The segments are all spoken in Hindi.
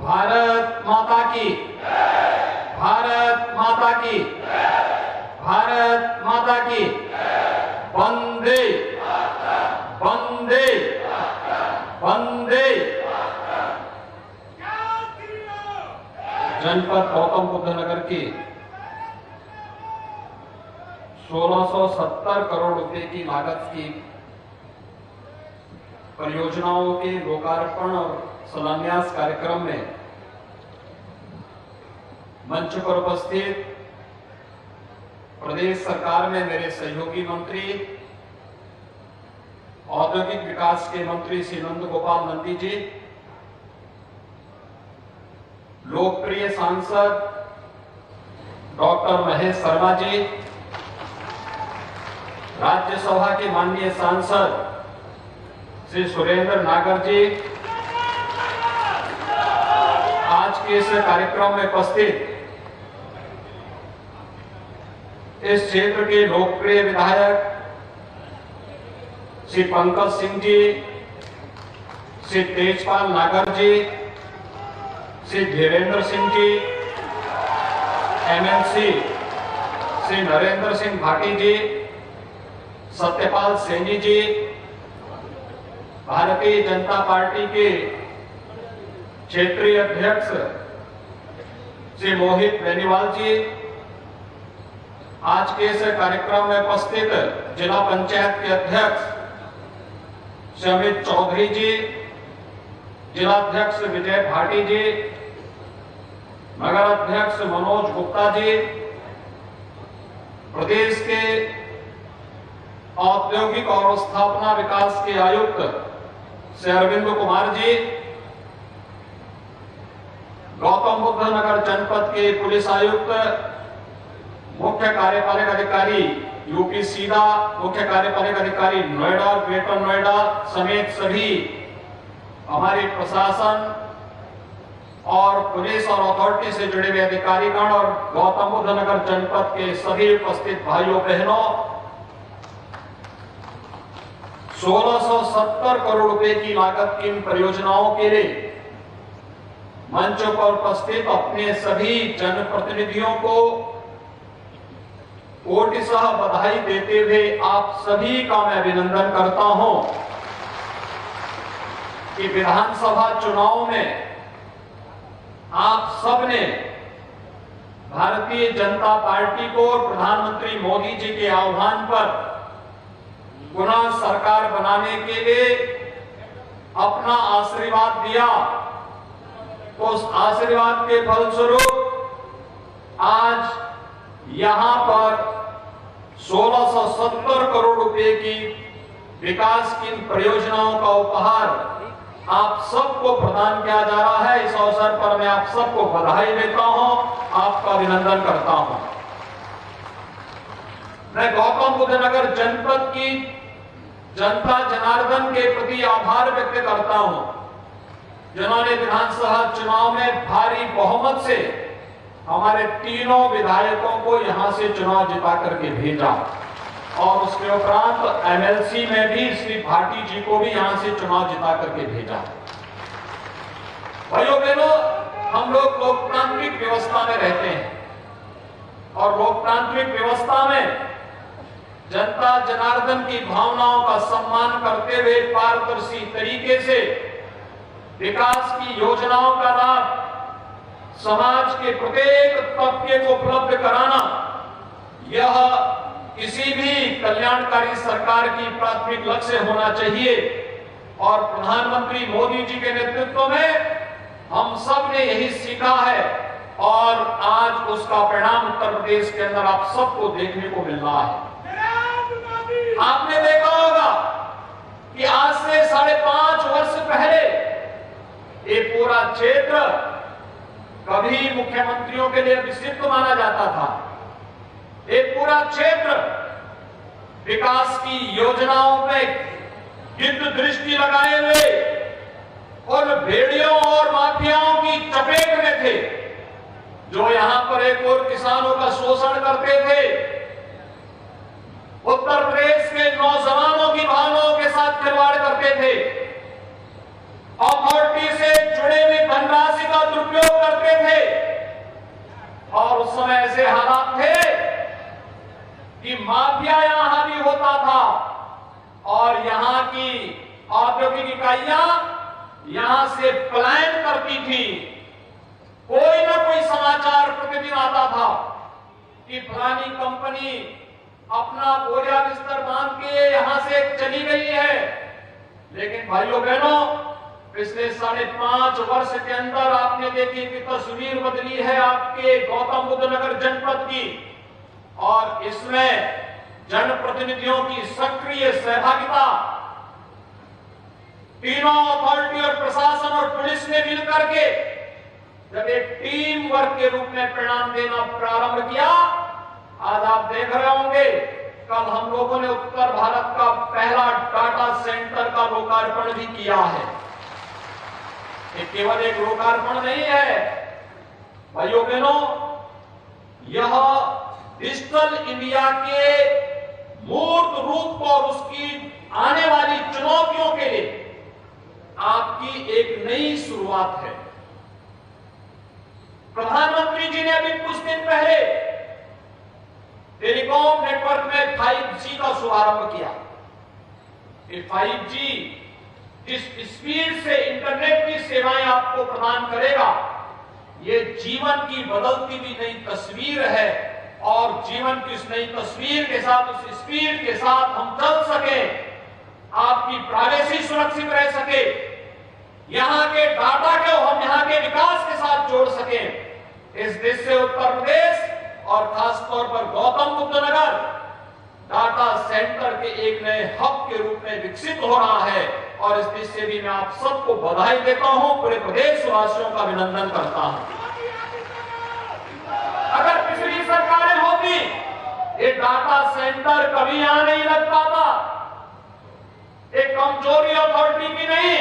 भारत माता की, भारत माता की, भारत माता की, वंदे वंदे वंदे। जनपद गौतम बुद्ध नगर की 1670 करोड़ रुपए की लागत की परियोजनाओं के लोकार्पण और शिलान्यास कार्यक्रम में मंच पर उपस्थित प्रदेश सरकार में मेरे सहयोगी मंत्री, औद्योगिक विकास के मंत्री श्री नंद गोपाल नंदी जी, लोकप्रिय सांसद डॉक्टर महेश शर्मा जी, राज्यसभा के माननीय सांसद श्री सुरेंद्र नागर जी, आज के इस कार्यक्रम में उपस्थित इस क्षेत्र के लोकप्रिय विधायक श्री पंकज सिंह जी, श्री तेजपाल नागर जी, श्री धीरेन्द्र सिंह जी, एमएलसी श्री नरेंद्र सिंह भाटी जी, सत्यपाल सैनी जी, भारतीय जनता पार्टी के क्षेत्रीय अध्यक्ष श्री मोहित बेनीवाल जी, आज के इस कार्यक्रम में उपस्थित जिला पंचायत के अध्यक्ष श्री अमित चौधरी जी, जिला अध्यक्ष विजय भाटी जी, नगर अध्यक्ष मनोज गुप्ता जी, प्रदेश के औद्योगिक और स्थापना विकास के आयुक्त श्री अरविंद कुमार जी, गौतम बुद्ध नगर जनपद के पुलिस आयुक्त, मुख्य कार्यपालक अधिकारी यूपी सीधा, मुख्य कार्यपालक अधिकारी नोएडा और ग्रेटर नोएडा समेत सभी हमारे प्रशासन और पुलिस और अथॉरिटी से जुड़े हुए अधिकारीगण और गौतम बुद्ध नगर जनपद के सभी उपस्थित भाइयों बहनों, 1670 करोड़ रुपए की लागत की इन परियोजनाओं के लिए मंच पर उपस्थित अपने सभी जनप्रतिनिधियों को कोटिशः बधाई देते हुए आप सभी का मैं अभिनंदन करता हूं कि विधानसभा चुनाव में आप सबने भारतीय जनता पार्टी को और प्रधानमंत्री मोदी जी के आह्वान पर पुनः सरकार बनाने के लिए अपना आशीर्वाद दिया। तो उस आशीर्वाद के फलस्वरूप आज यहां पर 1670 करोड़ रुपए की विकास की परियोजनाओं का उपहार आप सबको प्रदान किया जा रहा है। इस अवसर पर मैं आप सबको बधाई देता हूं, आपका अभिनंदन करता हूं। मैं गौतम बुद्ध नगर जनपद की जनता जनार्दन के प्रति आभार व्यक्त करता हूं, जिन्होंने विधानसभा चुनाव में भारी बहुमत से हमारे तीनों विधायकों को यहां से चुनाव जिता करके भेजा और उसके उपरांत एमएलसी में भी श्री भाटी जी को भी यहां से चुनाव जिता करके भेजा। भाइयों बहनों, हम लोग लोकतांत्रिक व्यवस्था में रहते हैं और लोकतांत्रिक व्यवस्था में जनता जनार्दन की भावनाओं का सम्मान करते हुए पारदर्शी तरीके से विकास की योजनाओं का लाभ समाज के प्रत्येक तबके को उपलब्ध कराना, यह किसी भी कल्याणकारी सरकार की प्राथमिक लक्ष्य होना चाहिए। और प्रधानमंत्री मोदी जी के नेतृत्व में हम सब ने यही सीखा है और आज उसका परिणाम उत्तर प्रदेश के अंदर आप सबको देखने को मिल रहा है। आपने देखा होगा कि आज से 5.5 वर्ष पहले ये पूरा क्षेत्र कभी मुख्यमंत्रियों के लिए विक्षिप्त माना जाता था। ये पूरा क्षेत्र विकास की योजनाओं पे गिद्ध दृष्टि लगाए हुए और भेड़ियों और माफियाओं की चपेट में थे, जो यहां पर एक और किसानों का शोषण करते थे। उत्तर प्रदेश के नौजवानों की भावनाओं के साथ खिलवाड़ करते थे। अथॉरिटी से जुड़े हुए धनराशि निकासी का दुरुपयोग करते थे और उस समय ऐसे हालात थे कि माफिया यहां हावी होता था और यहां की औद्योगिक इकाइयां यहां से पलायन करती थी। कोई ना कोई समाचार प्रतिदिन आता था कि फलानी कंपनी अपना बोरिया बिस्तर बांध के यहां से चली गई है। लेकिन भाइयों बहनों, पिछले 5.5 वर्ष के अंदर आपने देखी कि तस्वीर बदली है आपके गौतम बुद्ध नगर जनपद की, और इसमें जनप्रतिनिधियों की सक्रिय सहभागिता, तीनों अथॉरिटी और प्रशासन और पुलिस ने मिलकर के जब एक टीम वर्क के रूप में परिणाम देना प्रारंभ किया, आज आप देख रहे होंगे कल हम लोगों ने उत्तर भारत का पहला डाटा सेंटर का लोकार्पण भी किया है। ये केवल एक लोकार्पण नहीं है भाइयों बहनों, यह डिजिटल इंडिया के मूर्त रूप और उसकी आने वाली चुनौतियों के लिए आपकी एक नई शुरुआत है। प्रधानमंत्री जी ने अभी कुछ दिन पहले टेलीकॉम नेटवर्क में 5G का शुभारंभ किया। ये 5G जिस स्पीड से इंटरनेट की सेवाएं आपको प्रदान करेगा, ये जीवन की बदलती हुई नई तस्वीर है, और जीवन की उस नई तस्वीर के साथ, उस स्पीड के साथ हम चल सके, आपकी प्राइवेसी सुरक्षित रह सके, यहां के डाटा को हम यहां के विकास के साथ जोड़ सके, इस देश से उत्तर प्रदेश और खासतौर पर गौतम बुद्ध नगर डाटा सेंटर के एक नए हब के रूप में विकसित हो रहा है। और इस देश से भी मैं आप सबको बधाई देता हूं, पूरे प्रदेशवासियों का अभिनंदन करता हूं। अगर पिछली सरकारें होती, ये डाटा सेंटर कभी यहां नहीं लग पाता। एक कमजोरी अथॉरिटी की नहीं,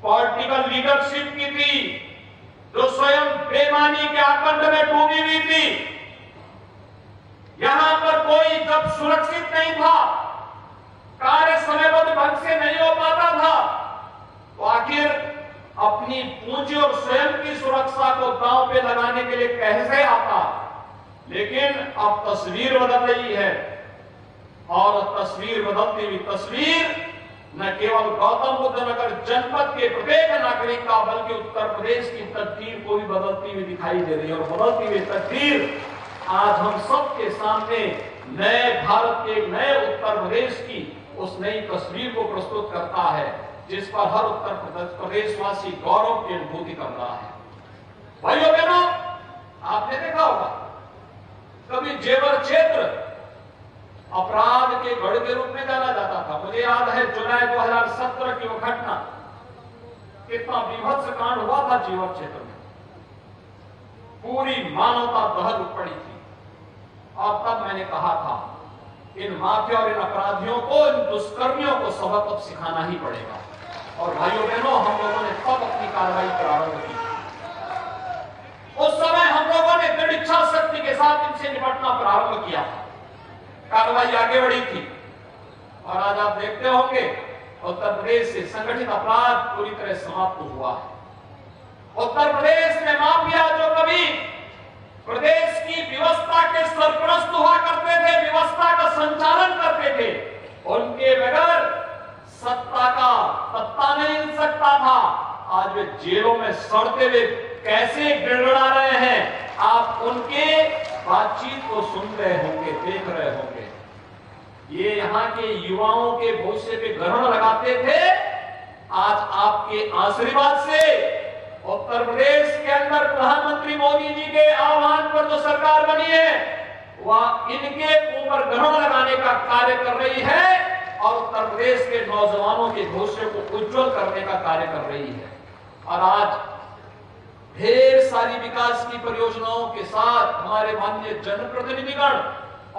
पॉलिटिकल लीडरशिप की थी, जो स्वयं बेईमानी के आकंड में डूबी हुई थी। यहां पर कोई जब सुरक्षित नहीं था, कार्य समयबद्ध ढंग से नहीं हो पाता था, तो आखिर अपनी पूंजी और स्वयं की सुरक्षा को दांव पे लगाने के लिए कैसे आता। लेकिन अब तस्वीर बदल रही है, और तस्वीर बदलती हुई तस्वीर न केवल गौतम बुद्ध नगर जनपद के प्रत्येक नागरिक का, बल्कि उत्तर प्रदेश की तकदीर को भी बदलती हुई दिखाई दे रही है। और बदलती हुई तकदीर आज हम सबके सामने नए भारत के नए उत्तर प्रदेश की उस नई तस्वीर को प्रस्तुत करता है, जिस पर हर उत्तर प्रदेशवासी गौरव की अनुभूति कर रहा है। भाइयों बहनों, आपने देखा होगा कभी जेवर क्षेत्र अपराध के गढ़ के रूप में जाना जाता था। मुझे याद है जुलाई 2017 की वो घटना, कितना विभत्स कांड हुआ था जेवर क्षेत्र में, पूरी मानवता दहल पड़ी थी। और तब मैंने कहा था, इन माफिया और इन अपराधियों को, इन दुष्कर्मियों को सबक अब सिखाना ही पड़ेगा। और भाइयों बहनों, हम लोगों ने तब अपनी कार्रवाई प्रारंभ की। उस समय हम लोगों ने दृढ़ इच्छा शक्ति के साथ इनसे निपटना प्रारंभ किया, कार्रवाई आगे बढ़ी थी। और आज आप देखते होंगे उत्तर प्रदेश से संगठित अपराध पूरी तरह समाप्त हुआ है। उत्तर प्रदेश में माफिया जो कभी प्रदेश की व्यवस्था के सरपरस्त हुआ करते थे, व्यवस्था का संचालन करते थे, उनके बगैर सत्ता का पत्ता नहीं हिल सकता था। आज वे जेलों में सड़ते हुए कैसे गिड़गिड़ा रहे हैं, आप उनके बातचीत को सुन रहे होंगे, देख रहे होंगे। ये यहाँ के युवाओं के भविष्य पे ग्रहण लगाते थे। आज आपके आशीर्वाद से उत्तर प्रदेश के अंदर प्रधानमंत्री मोदी जी के आह्वान पर जो सरकार बनी है, वह इनके ऊपर ग्रहण लगाने का कार्य कर रही है और उत्तर प्रदेश के नौजवानों के भविष्य को उज्जवल करने का कार्य कर रही है। और आज ढेर सारी विकास की परियोजनाओं के साथ हमारे माननीय जनप्रतिनिधिगण,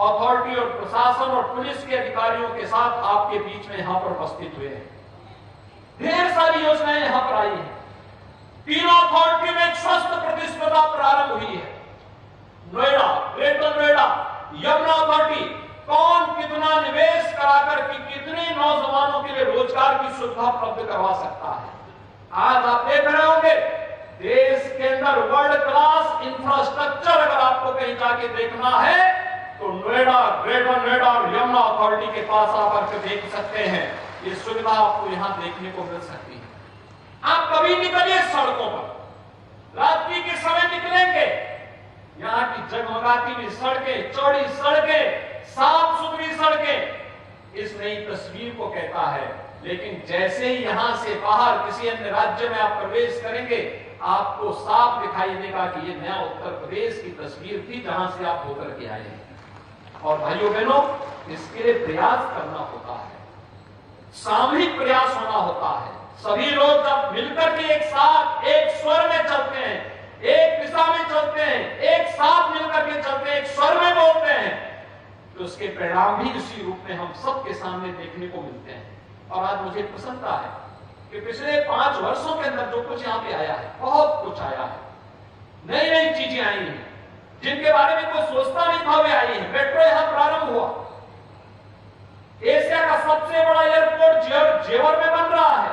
अथॉरिटी और प्रशासन और पुलिस के अधिकारियों के साथ आपके बीच में यहां पर उपस्थित हुए हैं। ढेर सारी योजनाएं यहां पर आई हैं। तीनों अथॉरिटी में एक स्वस्थ प्रतिस्पर्धा प्रारंभ हुई है। नोएडा, ग्रेटर नोएडा, यमुना अथॉरिटी, कौन कितना निवेश कराकर के कितने नौजवानों के लिए रोजगार की सुविधा उपलब्ध करवा सकता है। आज आप देख रहे होंगे देश के अंदर वर्ल्ड क्लास इंफ्रास्ट्रक्चर अगर आपको कहीं जाके देखना है तो नोएडा, ग्रेटर नोएडा और यमुना अथॉरिटी के पास आकर देख सकते हैं। ये सुविधा आपको यहां देखने को मिल सकती है। आप कभी निकलिए सड़कों पर, रात्रि के समय निकलेंगे, यहाँ की जगमगाती हुई सड़कें, चौड़ी सड़कें, साफ सुथरी सड़कें इस नई तस्वीर को कहता है। लेकिन जैसे ही यहां से बाहर किसी अन्य राज्य में आप प्रवेश करेंगे, आपको साफ दिखाई देगा कि ये नया उत्तर प्रदेश की तस्वीर थी जहां से आप होकर के आए हैं। और भाइयों बहनों, इसके लिए प्रयास करना होता है, सामूहिक प्रयास होना होता है। सभी लोग जब मिलकर के एक साथ एक स्वर में चलते हैं, एक दिशा में चलते हैं, एक साथ मिलकर के चलते हैं, एक स्वर में बोलते हैं, तो उसके परिणाम भी इसी रूप में हम सबके सामने देखने को मिलते हैं। और आज मुझे प्रसन्नता है कि पिछले 5 वर्षों के अंदर जो कुछ यहाँ पे आया है, बहुत कुछ आया है, नई नई चीजें आई हैं जिनके बारे में कोई सोचता नहीं था, वे आई है। मेट्रो यहां प्रारंभ हुआ, एशिया का सबसे बड़ा एयरपोर्ट जेवर में बन रहा है,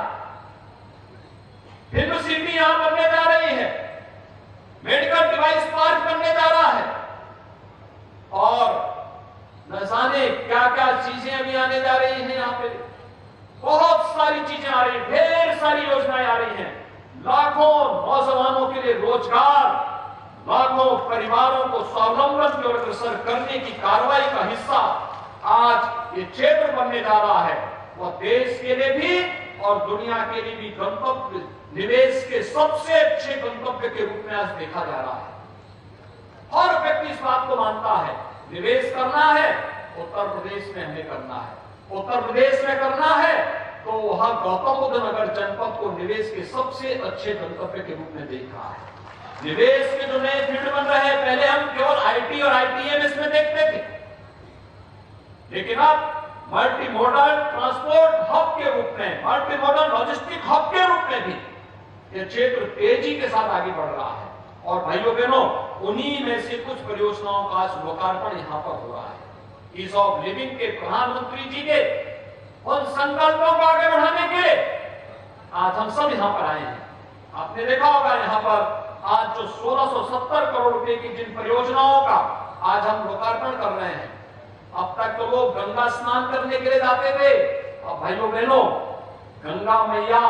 फिल्म सिटी यहां बनने जा रही है, मेडिकल डिवाइस पार्क बनने जा रहा है, और न जाने क्या क्या चीजें अभी आने जा रही हैं। यहाँ पे बहुत सारी चीजें आ रही हैं, ढेर सारी योजनाएं आ रही हैं, लाखों नौजवानों के लिए रोजगार, लाखों परिवारों को स्वावलंबन की ओर अग्रसर करने की कार्रवाई का हिस्सा आज ये क्षेत्र बनने जा रहा है। वह देश के लिए भी और दुनिया के लिए भी गंतव्य, निवेश के सबसे अच्छे गंतव्य के रूप में आज देखा जा रहा है। हर व्यक्ति इस बात को मानता है, निवेश करना है उत्तर प्रदेश में हमें करना है, उत्तर प्रदेश में करना है तो वहां गौतम बुद्ध नगर जनपद को निवेश के सबसे अच्छे गंतव्य के रूप में देख रहा है। निवेश के जो नए फील्ड बन रहे हैं, पहले हम केवल आईटी और आईटीएम इसमें देखते थे, लेकिन अब मल्टी मॉडल ट्रांसपोर्ट हब के रूप में, मल्टी मॉडल लॉजिस्टिक हब के रूप में भी यह क्षेत्र तेजी के साथ आगे बढ़ रहा है। और भाइयों बहनों, उन्हीं में से कुछ परियोजनाओं का आज लोकार्पण यहां पर हो रहा है। ईज ऑफ लिविंग के प्रधानमंत्री जी के उन संकल्पों को आगे बढ़ाने के लिए आज हम सब यहां पर आए हैं। आपने देखा होगा यहाँ पर आज जो 1670 करोड़ रुपए की जिन परियोजनाओं का आज हम लोकार्पण कर रहे हैं, अब तक तो लोग गंगा स्नान करने के लिए जाते थे, अब भाइयों बहनों गंगा मैया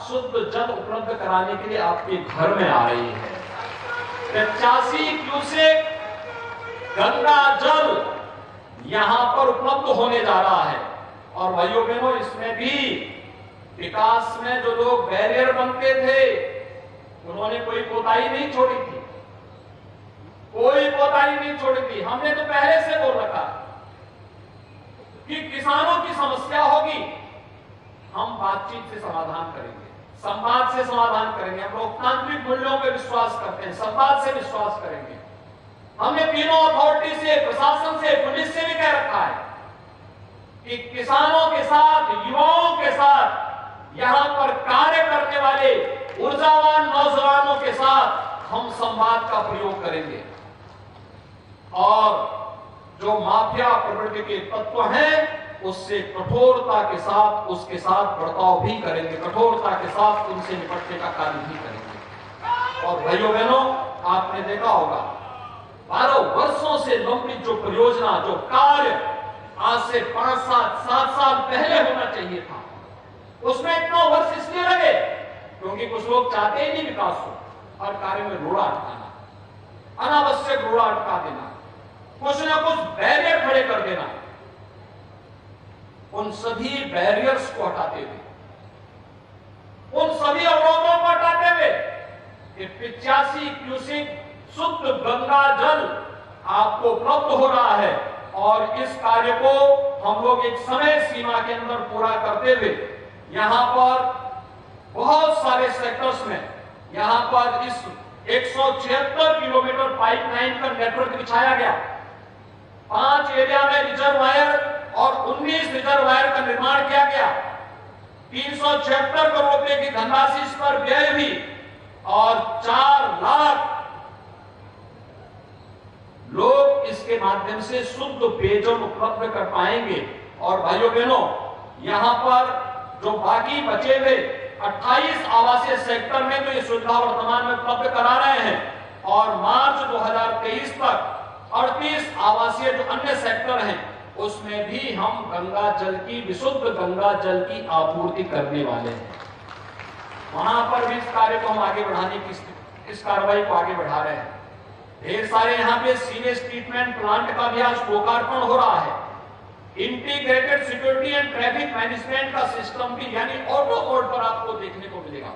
शुद्ध जल उपलब्ध कराने के लिए आपके घर में आ रही है। 85 क्यूसेक गंगा जल यहां पर उपलब्ध होने जा रहा है। और भाइयों बहनों, इसमें भी विकास में जो लोग बैरियर बनते थे, उन्होंने कोई कोताही नहीं छोड़ी थी, कोई कोताही नहीं छोड़ी थी। हमने तो पहले से बोल रखा कि किसानों की समस्या होगी, हम बातचीत से समाधान करेंगे, संवाद से समाधान करेंगे। हम लोकतांत्रिक मूल्यों पर विश्वास करते हैं, संवाद से विश्वास करेंगे। हमने तीनों अथॉरिटी से, प्रशासन से, पुलिस से भी कह रखा है कि किसानों के साथ, युवाओं के साथ, यहां पर कार्य करने वाले ऊर्जावान नौजवानों के साथ हम संवाद का प्रयोग करेंगे। और जो माफिया प्रवृत्ति के तत्व हैं, उससे कठोरता के साथ, उसके साथ बर्ताव भी करेंगे, कठोरता के साथ उनसे निपटने का कार्य भी करेंगे। और भाइयों बहनों, आपने देखा होगा 12 वर्षों से लंबित जो परियोजना, जो कार्य आज से 5, 7 साल पहले होना चाहिए था, उसमें इतना वर्ष इसलिए लगे क्योंकि कुछ लोग चाहते ही नहीं विकास हो। हर कार्य में रोड़ा अटकाना, अनावश्यक रोड़ा अटका देना, कुछ ना कुछ बैरियर खड़े कर देना। उन सभी बैरियर्स को हटाते हुए, उन सभी अवरोधों को हटाते हुए 85 क्यूसेक शुद्ध गंगा जल आपको उपलब्ध हो रहा है। और इस कार्य को हम लोग एक समय सीमा के अंदर पूरा करते हुए यहां पर बहुत सारे सेक्टर्स में, यहां पर इस 176 किलोमीटर पाइपलाइन का नेटवर्क बिछाया गया। 5 एरिया में रिजर्वायर और 19 रिजर्वायर का निर्माण किया गया। 376 करोड़ रुपए की धनराशि इस पर व्यय हुई और 4 लाख लोग इसके माध्यम से शुद्ध पेयजल उपलब्ध कर पाएंगे। और भाइयों बहनों, यहां पर जो बाकी बचे हुए 28 आवासीय सेक्टर में तो ये सुविधा वर्तमान में उपलब्ध करा रहे हैं और मार्च 2023 तक 38 आवासीय जो अन्य सेक्टर हैं उसमें भी हम गंगा जल की, विशुद्ध गंगा जल की आपूर्ति करने वाले हैं। वहां पर भी इस कार्य को हम आगे बढ़ाने की, इस कार्रवाई को आगे बढ़ा रहे हैं। ढेर सारे यहाँ पे सीवेज ट्रीटमेंट प्लांट का भी आज लोकार्पण हो रहा है। Integrated security and traffic management का सिस्टम भी यानी ऑटो मोड पर आपको देखने को मिलेगा।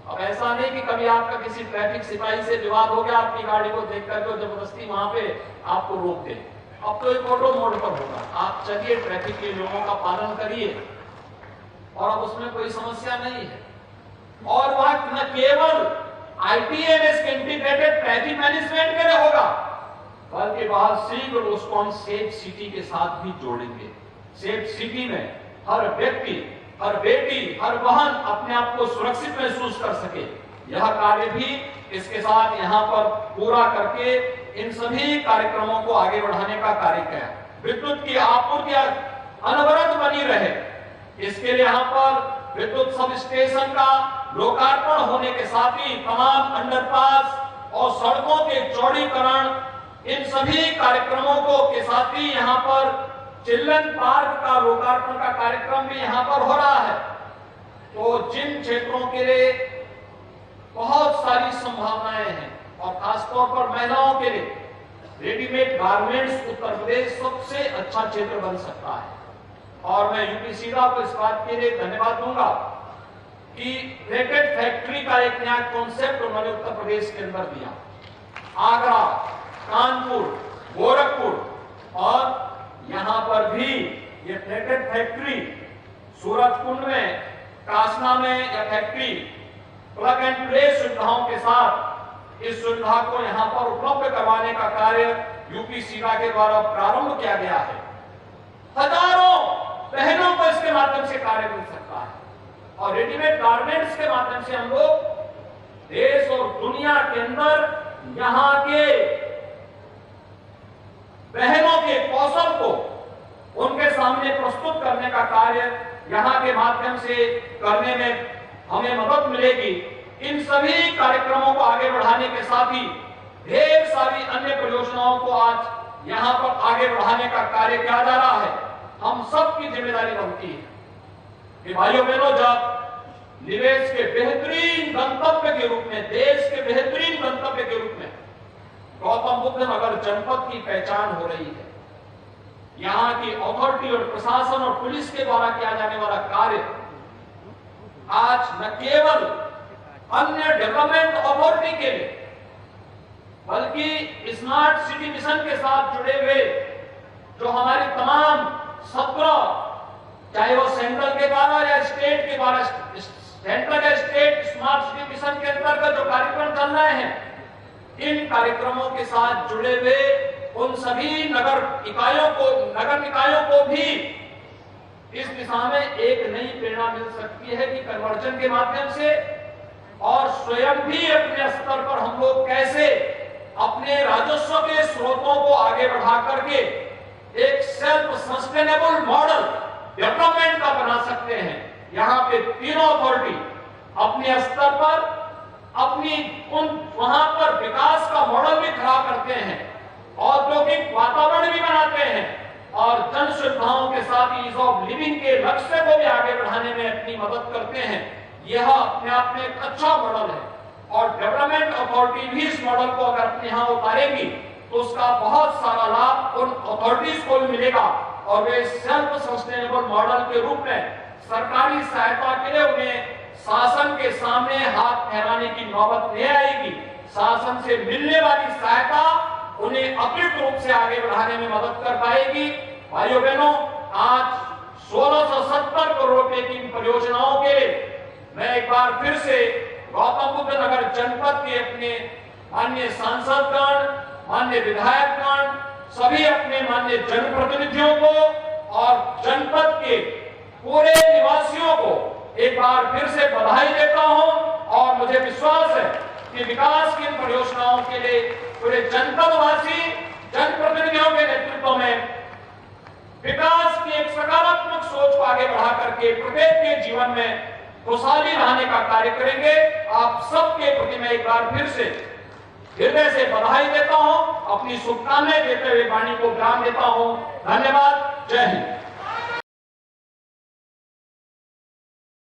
अब ऐसा नहीं कि कभी आपका किसी ट्रैफिक सिपाही से विवाद हो गया, आपकी गाड़ी को देख करके जबरदस्ती वहां पे आपको रोक दे। अब तो एक ऑटो मोड पर होगा, आप चलिए, ट्रैफिक के नियमों का पालन करिए और अब उसमें कोई समस्या नहीं है। और वह न केवल ITMS के इंटीग्रेटेड ट्रैफिक मैनेजमेंट के लिए होगा, बल्कि बहुत शीघ्र उसको हम सेफ सिटी के साथ भी जोड़ेंगे। सेफ सिटी में हर व्यक्ति, हर बेटी, हर बहन अपने आप को सुरक्षित महसूस कर सके, यह कार्य भी इसके साथ यहाँ पर पूरा करके इन सभी कार्यक्रमों को आगे बढ़ाने का कार्य किया। विद्युत की आपूर्ति अनवरत बनी रहे, इसके लिए यहाँ पर विद्युत सब स्टेशन का लोकार्पण होने के साथ ही तमाम अंडरपास और सड़कों के चौड़ीकरण, इन सभी कार्यक्रमों को के साथ ही यहाँ पर चिल्ड्रन पार्क का लोकार्पण का कार्यक्रम भी यहाँ पर हो रहा है। तो जिन क्षेत्रों के लिए बहुत सारी संभावनाएं हैं और खासतौर पर महिलाओं के लिए रेडीमेड गारमेंट्स उत्तर प्रदेश सबसे अच्छा क्षेत्र बन सकता है। और मैं यूपी सीधा को इस बात के लिए धन्यवाद दूंगा कि रेटेड फैक्ट्री का एक नया कॉन्सेप्ट उन्होंने उत्तर प्रदेश के अंदर दिया। आगरा, कानपुर, गोरखपुर और यहां पर भी ये रेटेड फैक्ट्री सूरजकुंड में, कासना में यह फैक्ट्री प्लग एंड प्ले सुविधाओं के साथ इस सुविधा को यहां पर उपलब्ध करवाने का कार्य यूपी सीधा के द्वारा प्रारंभ किया गया है। हजारों बहनों को इसके माध्यम से कार्य मिल सकता है और रेडीमेड गारमेंट्स के माध्यम से हम लोग देश और दुनिया के अंदर यहां के बहनों के कौशल को उनके सामने प्रस्तुत करने का कार्य यहां के माध्यम से करने में हमें मदद मिलेगी। इन सभी कार्यक्रमों को आगे बढ़ाने के साथ ही ढेर सारी अन्य परियोजनाओं को आज यहां पर आगे बढ़ाने का कार्य किया जा रहा है। हम सबकी जिम्मेदारी बनती है कि भाइयों बहनों, जब निवेश के बेहतरीन गंतव्य के रूप में, देश के बेहतरीन गंतव्य के रूप में गौतम बुद्ध नगर जनपद की पहचान हो रही है, यहाँ की अथॉरिटी और प्रशासन और पुलिस के द्वारा किया जाने वाला कार्य आज न केवल अन्य डेवलपमेंट अथॉरिटी के लिए बल्कि स्मार्ट सिटी मिशन के साथ जुड़े हुए जो हमारी तमाम 17, चाहे वो सेंट्रल के द्वारा या स्टेट के द्वारा, सेंट्रल या स्टेट स्मार्ट सिटी मिशन के अंतर्गत जो कार्यक्रम चल रहे हैं, इन कार्यक्रमों के साथ जुड़े हुए उन सभी नगर निकायों को भी इस दिशा में एक नई प्रेरणा मिल सकती है कि कन्वर्जन के माध्यम से और स्वयं भी अपने स्तर पर हम लोग कैसे अपने राजस्व के स्रोतों को आगे बढ़ा करके एक सेल्फ सस्टेनेबल मॉडल डेवलपमेंट का बना सकते हैं। यहाँ पे तीनों अथॉरिटी अपने स्तर पर वहां पर विकास का मॉडल भी खड़ा करते हैं, औद्योगिक वातावरण भी बनाते हैं और जन सुविधाओं के साथ ईज ऑफ लिविंग के लक्ष्य को भी आगे बढ़ाने में अपनी मदद करते हैं। यह अपने आप में एक अच्छा मॉडल है और डेवलपमेंट अथॉरिटी भी इस मॉडल को अगर अपने यहाँ उतारेगी तो उसका बहुत सारा लाभ उन अथॉरिटीज को भी मिलेगा और वे सेल्फ सस्टेनेबल मॉडल के रूप में सरकारी सहायता के लिए उन्हें शासन के सामने हाथ फैलाने की नौबत नहीं आएगी। शासन से मिलने वाली सहायता उन्हें अतिरिक्त रूप से आगे बढ़ाने में मदद कर पाएगी। भाइयों बहनों, आज 1670 करोड़ रुपए की इन परियोजनाओं के लिए मैं एक बार फिर से गौतम बुद्ध नगर जनपद के अपने माननीय सांसदगण, माननीय विधायकगण, सभी अपने माननीय जनप्रतिनिधियों को और जनपद के पूरे निवासियों को एक बार फिर से बधाई देता हूं और मुझे विश्वास है कि विकास की इन परियोजनाओं के लिए पूरे जनपदवासी जनप्रतिनिधियों के नेतृत्व में विकास की एक सकारात्मक सोच को आगे बढ़ा करके प्रत्येक के जीवन में खुशहाली लाने का कार्य करेंगे। आप सबके प्रति मैं एक बार फिर से हृदय से बधाई देता हूं, अपनी शुभकामनाएं देते हुए वाणी को विराम देता हूं। धन्यवाद। जय हिंद।